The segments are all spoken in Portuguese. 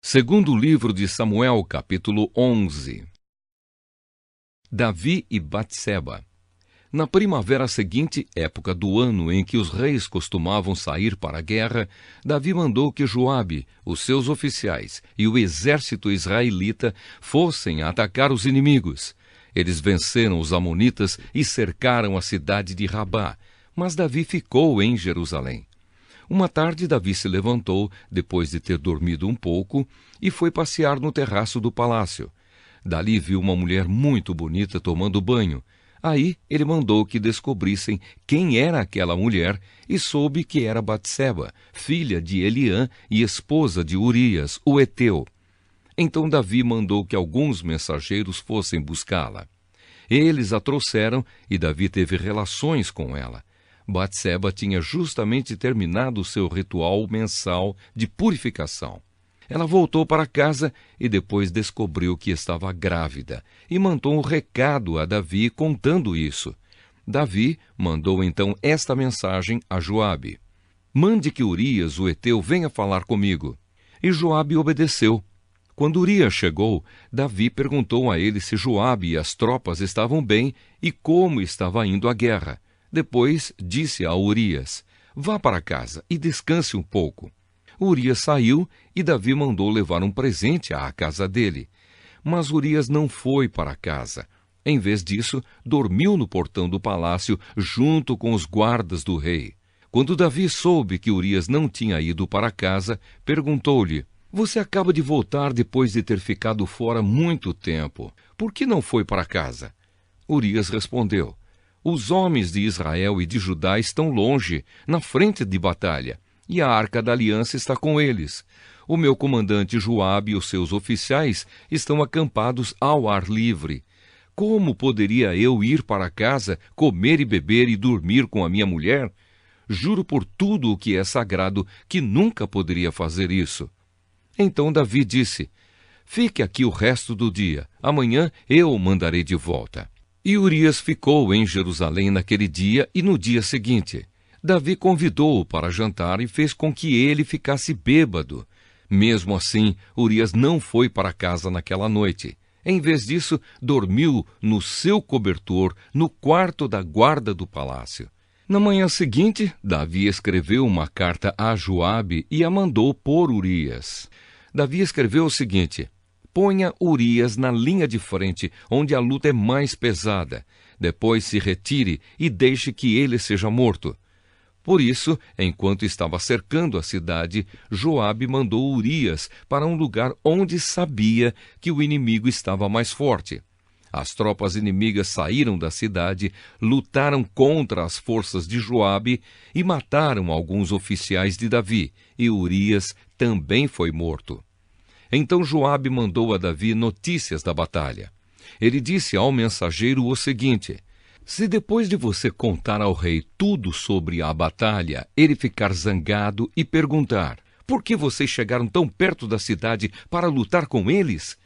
Segundo livro de Samuel, capítulo 11. Davi e Batseba. Na primavera seguinte, época do ano em que os reis costumavam sair para a guerra, Davi mandou que Joabe, os seus oficiais e o exército israelita fossem atacar os inimigos. Eles venceram os amonitas e cercaram a cidade de Rabá, mas Davi ficou em Jerusalém. Uma tarde, Davi se levantou, depois de ter dormido um pouco, e foi passear no terraço do palácio. Dali viu uma mulher muito bonita tomando banho. Aí ele mandou que descobrissem quem era aquela mulher e soube que era Batseba, filha de Eliã e esposa de Urias, o heteu. Então Davi mandou que alguns mensageiros fossem buscá-la. Eles a trouxeram e Davi teve relações com ela. Batseba tinha justamente terminado o seu ritual mensal de purificação. Ela voltou para casa e depois descobriu que estava grávida e mandou um recado a Davi contando isso. Davi mandou então esta mensagem a Joabe: "Mande que Urias, o heteu, venha falar comigo." E Joabe obedeceu. Quando Urias chegou, Davi perguntou a ele se Joabe e as tropas estavam bem e como estava indo a guerra. Depois disse a Urias: "Vá para casa e descanse um pouco." Urias saiu e Davi mandou levar um presente à casa dele. Mas Urias não foi para casa. Em vez disso, dormiu no portão do palácio junto com os guardas do rei. Quando Davi soube que Urias não tinha ido para casa, perguntou-lhe: "Você acaba de voltar depois de ter ficado fora muito tempo. Por que não foi para casa?" Urias respondeu: "Os homens de Israel e de Judá estão longe, na frente de batalha, e a arca da aliança está com eles. O meu comandante Joabe e os seus oficiais estão acampados ao ar livre. Como poderia eu ir para casa, comer e beber e dormir com a minha mulher? Juro por tudo o que é sagrado que nunca poderia fazer isso." Então Davi disse: "Fique aqui o resto do dia. Amanhã eu o mandarei de volta." E Urias ficou em Jerusalém naquele dia e no dia seguinte. Davi convidou-o para jantar e fez com que ele ficasse bêbado. Mesmo assim, Urias não foi para casa naquela noite. Em vez disso, dormiu no seu cobertor, no quarto da guarda do palácio. Na manhã seguinte, Davi escreveu uma carta a Joabe e a mandou por Urias. Davi escreveu o seguinte: "Ponha Urias na linha de frente, onde a luta é mais pesada. Depois se retire e deixe que ele seja morto." Por isso, enquanto estava cercando a cidade, Joabe mandou Urias para um lugar onde sabia que o inimigo estava mais forte. As tropas inimigas saíram da cidade, lutaram contra as forças de Joabe e mataram alguns oficiais de Davi, e Urias também foi morto. Então Joabe mandou a Davi notícias da batalha. Ele disse ao mensageiro o seguinte: "Se depois de você contar ao rei tudo sobre a batalha, ele ficar zangado e perguntar: 'Por que vocês chegaram tão perto da cidade para lutar com eles?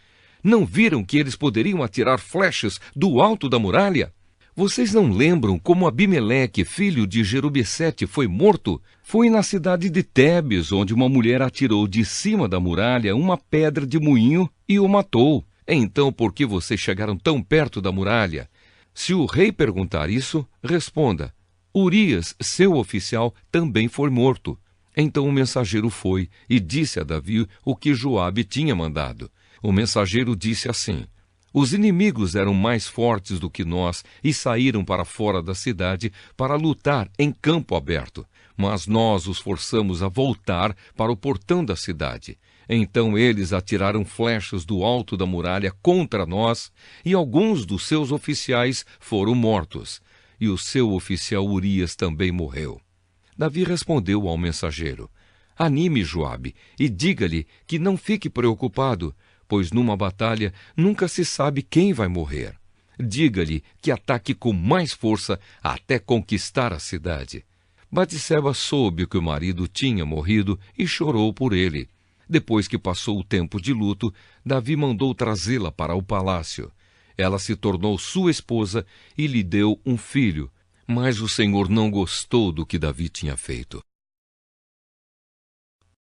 Não viram que eles poderiam atirar flechas do alto da muralha? Vocês não lembram como Abimeleque, filho de Jerubbecete, foi morto? Foi na cidade de Tebes, onde uma mulher atirou de cima da muralha uma pedra de moinho e o matou. Então por que vocês chegaram tão perto da muralha?' Se o rei perguntar isso, responda: 'Urias, seu oficial, também foi morto.'" Então o mensageiro foi e disse a Davi o que Joabe tinha mandado. O mensageiro disse assim: "Os inimigos eram mais fortes do que nós e saíram para fora da cidade para lutar em campo aberto. Mas nós os forçamos a voltar para o portão da cidade. Então eles atiraram flechas do alto da muralha contra nós e alguns dos seus oficiais foram mortos. E o seu oficial Urias também morreu." Davi respondeu ao mensageiro: "Anime Joabe e diga-lhe que não fique preocupado, pois numa batalha nunca se sabe quem vai morrer. Diga-lhe que ataque com mais força até conquistar a cidade." Batseba soube que o marido tinha morrido e chorou por ele. Depois que passou o tempo de luto, Davi mandou trazê-la para o palácio. Ela se tornou sua esposa e lhe deu um filho, mas o Senhor não gostou do que Davi tinha feito.